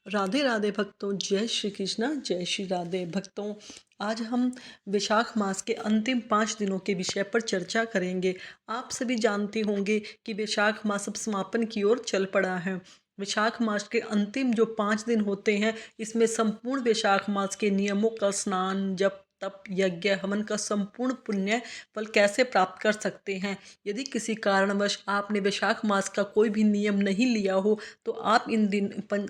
राधे राधे भक्तों, जय श्री कृष्णा, जय श्री राधे भक्तों। आज हम वैशाख मास के अंतिम 5 दिनों के विषय पर चर्चा करेंगे। आप सभी जानते होंगे कि वैशाख मास अब समापन की ओर चल पड़ा है। वैशाख मास के अंतिम जो 5 दिन होते हैं, इसमें संपूर्ण वैशाख मास के नियमों का स्नान, जप, तप, यज्ञ, हवन का संपूर्ण पुण्य फल कैसे प्राप्त कर सकते हैं। यदि किसी कारणवश आपने वैशाख मास का कोई भी नियम नहीं लिया हो, तो आप इन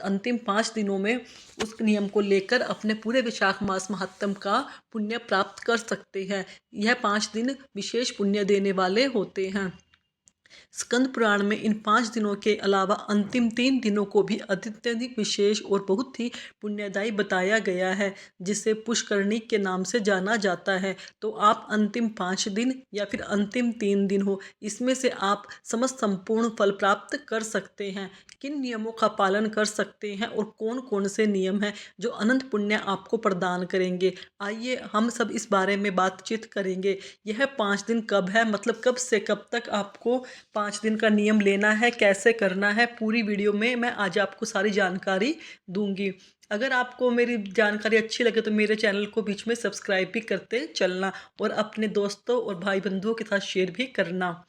अंतिम 5 दिनों में उस नियम को लेकर अपने पूरे वैशाख मास महात्म का पुण्य प्राप्त कर सकते हैं। यह 5 दिन विशेष पुण्य देने वाले होते हैं। स्कंद पुराण में इन 5 दिनों के अलावा अंतिम 3 दिनों को भी अत्यधिक विशेष और बहुत ही पुण्यदायी बताया गया है, जिसे पुष्करणी के नाम से जाना जाता है। तो आप अंतिम 5 दिन या फिर अंतिम 3 दिन हो, इसमें से आप समस्त संपूर्ण फल प्राप्त कर सकते हैं। किन नियमों का पालन कर सकते हैं और कौन कौन से नियम हैं जो अनंत पुण्य आपको प्रदान करेंगे, आइए हम सब इस बारे में बातचीत करेंगे। यह 5 दिन कब है, मतलब कब से कब तक आपको 5 दिन का नियम लेना है, कैसे करना है, पूरी वीडियो में मैं आज आपको सारी जानकारी दूंगी। अगर आपको मेरी जानकारी अच्छी लगे तो मेरे चैनल को बीच में सब्सक्राइब भी करते चलना और अपने दोस्तों और भाई बंधुओं के साथ शेयर भी करना।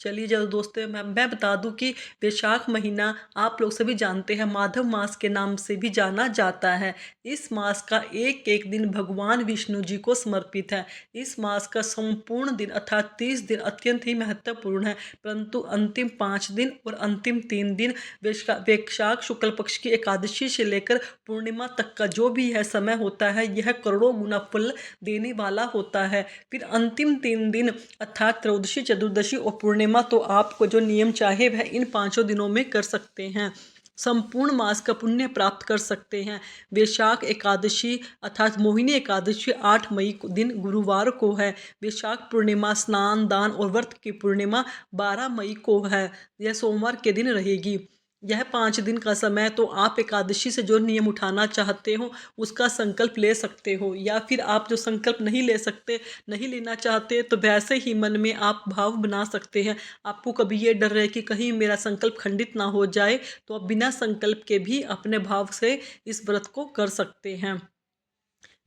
चलिए जब दोस्तों मैं बता दूं कि वैशाख महीना आप लोग सभी जानते हैं माधव मास के नाम से भी जाना जाता है। इस मास का एक एक दिन भगवान विष्णु जी को समर्पित है। इस मास का संपूर्ण दिन अर्थात 30 दिन अत्यंत ही महत्वपूर्ण है, परंतु अंतिम 5 दिन और अंतिम 3 दिन वैशाख शुक्ल पक्ष की एकादशी से लेकर पूर्णिमा तक का जो भी है समय होता है, यह करोड़ों गुना फल देने वाला होता है। फिर अंतिम 3 दिन अर्थात त्रयोदशी, चतुर्दशी और पूर्णिमा तो आपको जो नियम चाहे वह इन 5 दिनों में कर सकते हैं। संपूर्ण मास का पुण्य प्राप्त कर सकते हैं। वैशाख एकादशी अर्थात मोहिनी एकादशी 8 मई को दिन गुरुवार को है। वैशाख पूर्णिमा स्नान, दान और व्रत की पूर्णिमा 12 मई को है। यह सोमवार के दिन रहेगी। यह 5 दिन का समय तो आप एकादशी से जो नियम उठाना चाहते हो उसका संकल्प ले सकते हो, या फिर आप जो संकल्प नहीं ले सकते, नहीं लेना चाहते, तो वैसे ही मन में आप भाव बना सकते हैं। आपको कभी ये डर रहे कि कहीं मेरा संकल्प खंडित ना हो जाए, तो आप बिना संकल्प के भी अपने भाव से इस व्रत को कर सकते हैं।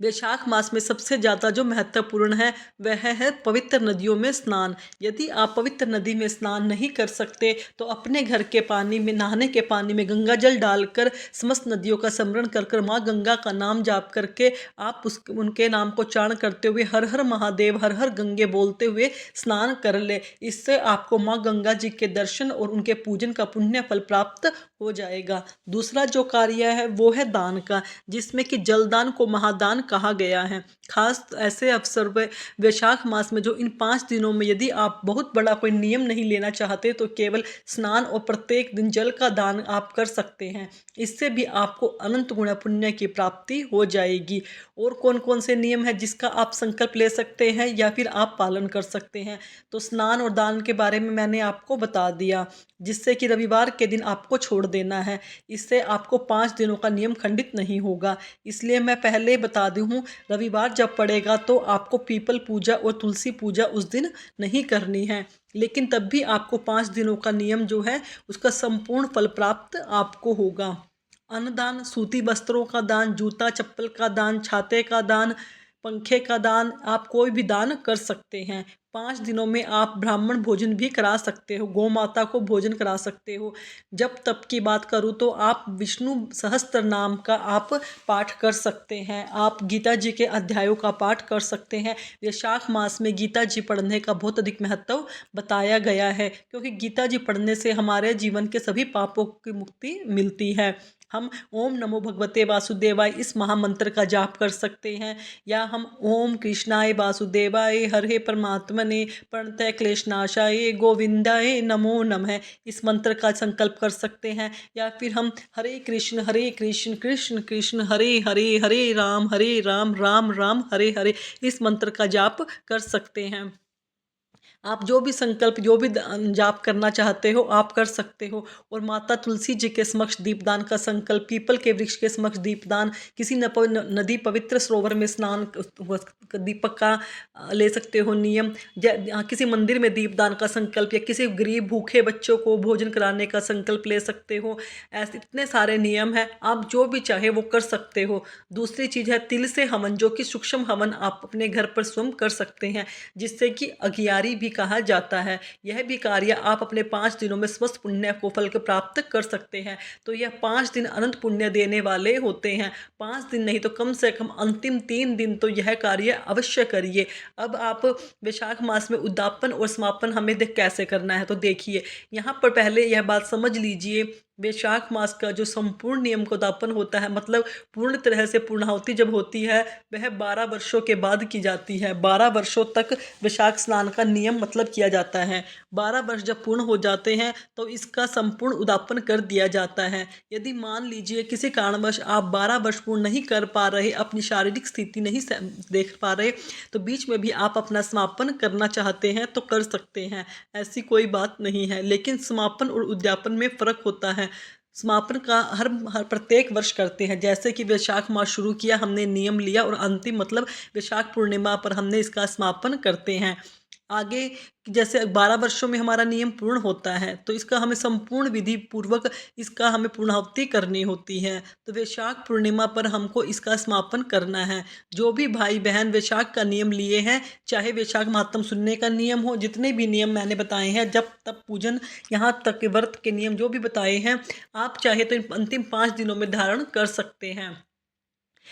वैशाख मास में सबसे ज़्यादा जो महत्वपूर्ण है वह है पवित्र नदियों में स्नान। यदि आप पवित्र नदी में स्नान नहीं कर सकते तो अपने घर के पानी में, नहाने के पानी में गंगा जल डालकर समस्त नदियों का स्मरण कर कर माँ गंगा का नाम जाप करके आप उनके नाम को उच्चारण करते हुए हर हर महादेव, हर हर गंगे बोलते हुए स्नान कर ले। इससे आपको माँ गंगा जी के दर्शन और उनके पूजन का पुण्य फल प्राप्त हो जाएगा। दूसरा जो कार्य है वो है दान का, जिसमें कि जलदान को महादान कहा गया है। खास ऐसे अवसर पर वैशाख मास में जो इन 5 दिनों में यदि आप बहुत बड़ा कोई नियम नहीं लेना चाहते तो केवल स्नान और प्रत्येक दिन जल का दान आप कर सकते हैं। इससे भी आपको अनंत गुण पुण्य की प्राप्ति हो जाएगी। और कौन कौन से नियम है जिसका आप संकल्प ले सकते हैं या फिर आप पालन कर सकते हैं, तो स्नान और दान के बारे में मैंने आपको बता दिया, जिससे कि रविवार के दिन आपको छोड़ देना है। इससे आपको 5 दिनों का नियम खंडित नहीं होगा। इसलिए मैं पहले बता दूँ, रविवार जब पड़ेगा तो आपको पीपल पूजा और तुलसी पूजा उस दिन नहीं करनी है, लेकिन तब भी आपको 5 दिनों का नियम जो है उसका संपूर्ण फल प्राप्त आपको होगा। अन्नदान, सूती वस्त्रों का दान, जूता चप्पल का दान, छाते का दान, पंखे का दान, आप कोई भी दान कर सकते हैं। 5 दिनों में आप ब्राह्मण भोजन भी करा सकते हो, गौ माता को भोजन करा सकते हो। जब तप की बात करूँ तो आप विष्णु सहस्त्र नाम का आप पाठ कर सकते हैं। आप गीता जी के अध्यायों का पाठ कर सकते हैं। वैशाख मास में गीता जी पढ़ने का बहुत अधिक महत्व बताया गया है, क्योंकि गीता जी पढ़ने से हमारे जीवन के सभी पापों की मुक्ति मिलती है। हम ओम नमो भगवते वासुदेवाय इस महामंत्र का जाप कर सकते हैं, या हम ओम कृष्णाय वासुदेवाय हरे परमात्मने प्रणतः क्लेशनाशाय गोविंदाय नमो नमः इस मंत्र का संकल्प कर सकते हैं। या फिर हम हरे कृष्ण कृष्ण कृष्ण हरे हरे, हरे राम राम राम हरे हरे इस मंत्र का जाप कर सकते हैं। आप जो भी संकल्प, जो भी जाप करना चाहते हो आप कर सकते हो। और माता तुलसी जी के समक्ष दीपदान का संकल्प, पीपल के वृक्ष के समक्ष दीपदान, किसी नदी पवित्र सरोवर में स्नान दीपक का ले सकते हो नियम। किसी मंदिर में दीपदान का संकल्प, या किसी गरीब भूखे बच्चों को भोजन कराने का संकल्प ले सकते हो। ऐसे इतने सारे नियम हैं, आप जो भी चाहे वो कर सकते हो। दूसरी चीज़ है तिल से हवन, जो कि सूक्ष्म हवन आप अपने घर पर स्वयं कर सकते हैं, जिससे कि अगियारी भी कहा जाता है। यह भी कार्य आप अपने 5 दिनों में स्वस्थ पुण्य को फल को प्राप्त कर सकते हैं। तो यह 5 दिन अनंत पुण्य देने वाले होते हैं। 5 दिन नहीं तो कम से कम अंतिम 3 दिन तो यह कार्य अवश्य करिए। अब आप वैशाख मास में उद्यापन और समापन हमें देख कैसे करना है, तो देखिए यहाँ पर पहले यह बात समझ लीजिए। वैशाख मास का जो संपूर्ण नियम का उद्यापन होता है, मतलब पूर्ण तरह से पूर्णाहुति जब होती है, वह 12 वर्षों के बाद की जाती है। 12 वर्षों तक वैशाख स्नान का नियम मतलब किया जाता है। 12 वर्ष जब पूर्ण हो जाते हैं तो इसका संपूर्ण उद्यापन कर दिया जाता है। यदि मान लीजिए किसी कारणवश आप 12 वर्ष पूर्ण नहीं कर पा रहे, अपनी शारीरिक स्थिति नहीं देख पा रहे, तो बीच में भी आप अपना समापन करना चाहते हैं तो कर सकते हैं, ऐसी कोई बात नहीं है। लेकिन समापन और उद्यापन में फ़र्क होता है। समापन का हर प्रत्येक वर्ष करते हैं, जैसे कि वैशाख मास शुरू किया, हमने नियम लिया और अंतिम मतलब वैशाख पूर्णिमा पर हमने इसका समापन करते हैं। आगे जैसे 12 वर्षों में हमारा नियम पूर्ण होता है, तो इसका हमें संपूर्ण विधि पूर्वक इसका हमें पूर्णाहुति करनी होती है। तो वैशाख पूर्णिमा पर हमको इसका समापन करना है। जो भी भाई बहन वैशाख का नियम लिए हैं, चाहे वैशाख महात्म सुनने का नियम हो, जितने भी नियम मैंने बताए हैं, जब तब पूजन, यहाँ तक के व्रत के नियम जो भी बताए हैं, आप चाहे तो इन अंतिम 5 दिनों में धारण कर सकते हैं।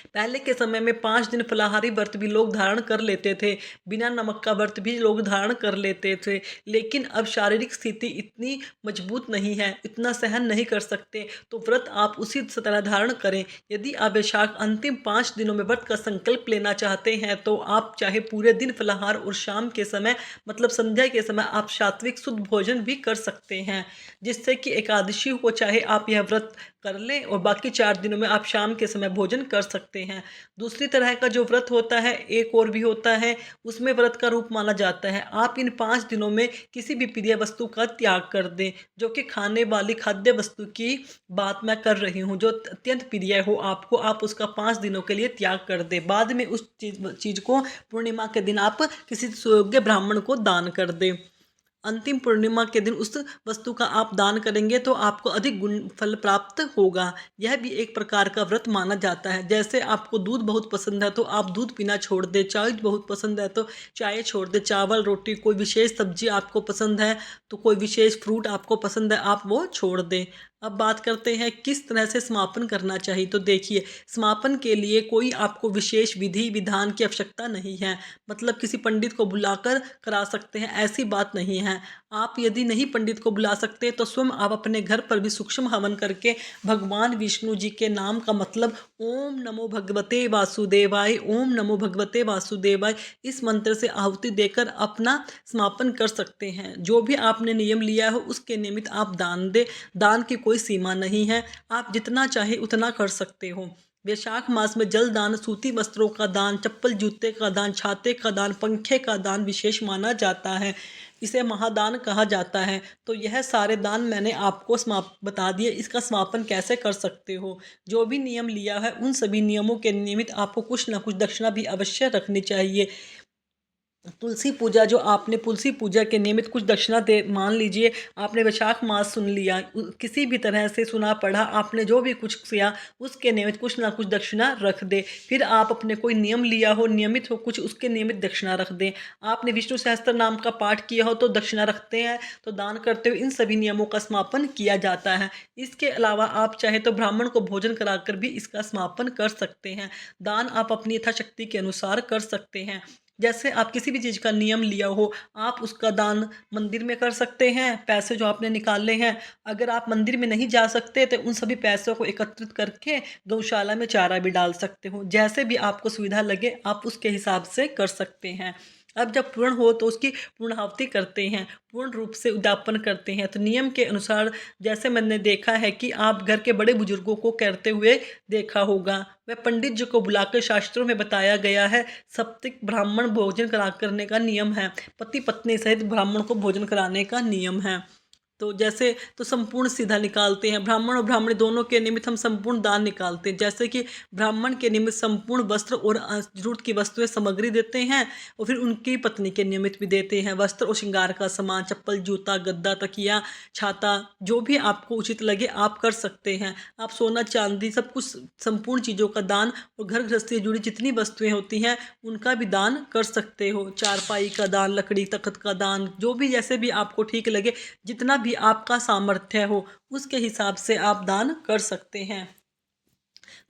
पहले के समय में 5 दिन फलाहारी व्रत भी लोग धारण कर लेते थे, बिना नमक का व्रत भी लोग धारण कर लेते थे। लेकिन अब शारीरिक स्थिति इतनी मजबूत नहीं है, इतना सहन नहीं कर सकते, तो व्रत आप उसी तरह धारण करें। यदि आप वैशाख अंतिम 5 दिनों में व्रत का संकल्प लेना चाहते हैं, तो आप चाहे पूरे दिन फलाहार और शाम के समय मतलब संध्या के समय आप सात्विक शुद्ध भोजन भी कर सकते हैं, जिससे कि एकादशी को चाहे आप यह व्रत कर लें और बाकी 4 दिनों में आप शाम के समय भोजन कर सकते हैं। दूसरी तरह का जो व्रत होता है, एक और भी होता है, उसमें व्रत का रूप माना जाता है आप इन 5 दिनों में किसी भी प्रिय वस्तु का त्याग कर दें, जो कि खाने वाली खाद्य वस्तु की बात मैं कर रही हूँ, जो अत्यंत प्रिय हो आपको, आप उसका 5 दिनों के लिए त्याग कर दें। बाद में उस चीज़ को पूर्णिमा के दिन आप किसी सुयोग्य ब्राह्मण को दान कर दें। अंतिम पूर्णिमा के दिन उस वस्तु का आप दान करेंगे तो आपको अधिक गुण फल प्राप्त होगा। यह भी एक प्रकार का व्रत माना जाता है। जैसे आपको दूध बहुत पसंद है तो आप दूध पीना छोड़ दें, चाय बहुत पसंद है तो चाय छोड़ दें, चावल रोटी कोई विशेष सब्जी आपको पसंद है तो कोई विशेष फ्रूट आपको पसंद है आप वो छोड़ दें। अब बात करते हैं किस तरह से समापन करना चाहिए, तो देखिए समापन के लिए कोई आपको विशेष विधि विधान की आवश्यकता नहीं है, मतलब किसी पंडित को बुलाकर करा सकते हैं ऐसी बात नहीं है। आप यदि नहीं पंडित को बुला सकते तो स्वयं आप अपने घर पर भी सूक्ष्म हवन करके भगवान विष्णु जी के नाम का मतलब ओम नमो भगवते वासुदेवाय, ओम नमो भगवते वासुदेवाय, इस मंत्र से आहुति देकर अपना समापन कर सकते हैं। जो भी आपने नियम लिया हो उसके निमित्त आप दान दें, दान की कोई सीमा नहीं है, आप जितना चाहे उतना कर सकते हो। वैशाख मास में जल दान, सूती वस्त्रों का दान, चप्पल जूते का दान, छाते का दान, पंखे का दान विशेष माना जाता है, इसे महादान कहा जाता है। तो यह सारे दान मैंने आपको बता दिए, इसका समापन कैसे कर सकते हो। जो भी नियम लिया है उन सभी नियमों के निमित्त आपको कुछ ना कुछ दक्षिणा भी अवश्य रखनी चाहिए। तुलसी पूजा, जो आपने तुलसी पूजा के निमित्त कुछ दक्षिणा दे, मान लीजिए आपने वैशाख मास सुन लिया, किसी भी तरह से सुना पढ़ा, आपने जो भी कुछ किया उसके निमित्त कुछ ना कुछ दक्षिणा रख दे। फिर आप अपने कोई नियम लिया हो, नियमित हो कुछ, उसके निमित्त दक्षिणा रख दें। आपने विष्णु सहस्त्र नाम का पाठ किया हो तो दक्षिणा रखते हैं, तो दान करते हुए इन सभी नियमों का समापन किया जाता है। इसके अलावा आप चाहे तो ब्राह्मण को भोजन कराकर भी इसका समापन कर सकते हैं। दान आप अपनी यथाशक्ति के अनुसार कर सकते हैं। जैसे आप किसी भी चीज़ का नियम लिया हो, आप उसका दान मंदिर में कर सकते हैं, पैसे जो आपने निकाले हैं। अगर आप मंदिर में नहीं जा सकते तो उन सभी पैसों को एकत्रित करके गौशाला में चारा भी डाल सकते हो। जैसे भी आपको सुविधा लगे आप उसके हिसाब से कर सकते हैं। अब जब पूर्ण हो तो उसकी पूर्णाहुति करते हैं, पूर्ण रूप से उद्यापन करते हैं। तो नियम के अनुसार जैसे मैंने देखा है कि आप घर के बड़े बुजुर्गों को करते हुए देखा होगा, वह पंडित जी को बुलाकर शास्त्रों में बताया गया है। सप्तक ब्राह्मण भोजन करा करने का नियम है, पति पत्नी सहित ब्राह्मण को भोजन कराने का नियम है। तो जैसे तो संपूर्ण सीधा निकालते हैं, ब्राह्मण और ब्राह्मणी दोनों के निमित्त हम संपूर्ण दान निकालते हैं। जैसे कि ब्राह्मण के निमित्त संपूर्ण वस्त्र और जरूरत की वस्तुएं सामग्री देते हैं, और फिर उनकी पत्नी के निमित्त भी देते हैं वस्त्र और श्रृंगार का सामान, चप्पल, जूता, गद्दा, तकिया, छाता, जो भी आपको उचित लगे आप कर सकते हैं। आप सोना चांदी सब कुछ संपूर्ण चीज़ों का दान, और घर गृहस्थी से जुड़ी जितनी वस्तुएं होती हैं उनका भी दान कर सकते हो। चारपाई का दान, लकड़ी तख्त का दान, जो भी जैसे भी आपको ठीक लगे, जितना भी आपका सामर्थ्य हो उसके हिसाब से आप दान कर सकते हैं।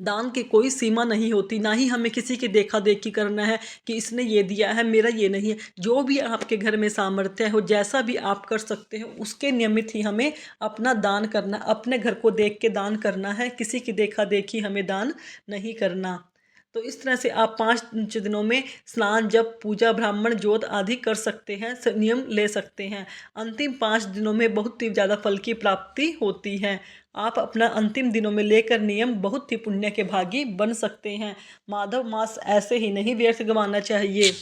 दान की कोई सीमा नहीं होती, ना ही हमें किसी की देखा देखी करना है कि इसने ये दिया है मेरा ये नहीं है। जो भी आपके घर में सामर्थ्य हो, जैसा भी आप कर सकते हो उसके नियमित ही हमें अपना दान करना, अपने घर को देख के दान करना है, किसी की देखा देखी हमें दान नहीं करना। तो इस तरह से आप 5 दिनों में स्नान, जप, पूजा, ब्राह्मण जोत आदि कर सकते हैं, नियम ले सकते हैं। अंतिम 5 दिनों में बहुत ही ज़्यादा फल की प्राप्ति होती है। आप अपना अंतिम दिनों में लेकर नियम बहुत ही पुण्य के भागी बन सकते हैं। माधव मास ऐसे ही नहीं व्यर्थ गंवाना चाहिए।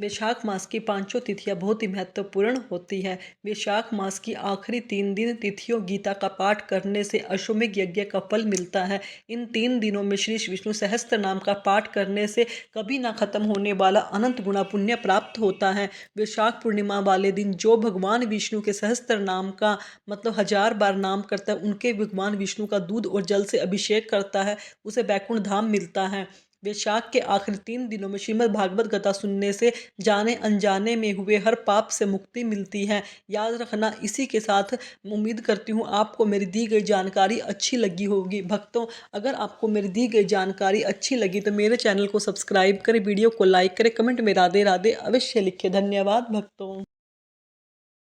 वैशाख मास की पांचों तिथियां बहुत ही महत्वपूर्ण होती है। वैशाख मास की आखिरी 3 दिन तिथियों गीता का पाठ करने से अश्वमेध यज्ञ का फल मिलता है। इन 3 दिनों में श्री विष्णु सहस्त्र नाम का पाठ करने से कभी ना खत्म होने वाला अनंत गुणा पुण्य प्राप्त होता है। वैशाख पूर्णिमा वाले दिन जो भगवान विष्णु के सहस्त्र नाम का मतलब 1000 बार नाम करता है, उनके भगवान विष्णु का दूध और जल से अभिषेक करता है, उसे बैकुंठ धाम मिलता है। वैशाख के आखिरी 3 दिनों में श्रीमद् भागवत गीता सुनने से जाने अनजाने में हुए हर पाप से मुक्ति मिलती है। याद रखना, इसी के साथ उम्मीद करती हूँ आपको मेरी दी गई जानकारी अच्छी लगी होगी। भक्तों, अगर आपको मेरी दी गई जानकारी अच्छी लगी तो मेरे चैनल को सब्सक्राइब करें, वीडियो को लाइक करें, कमेंट में राधे राधे अवश्य लिखें। धन्यवाद भक्तों।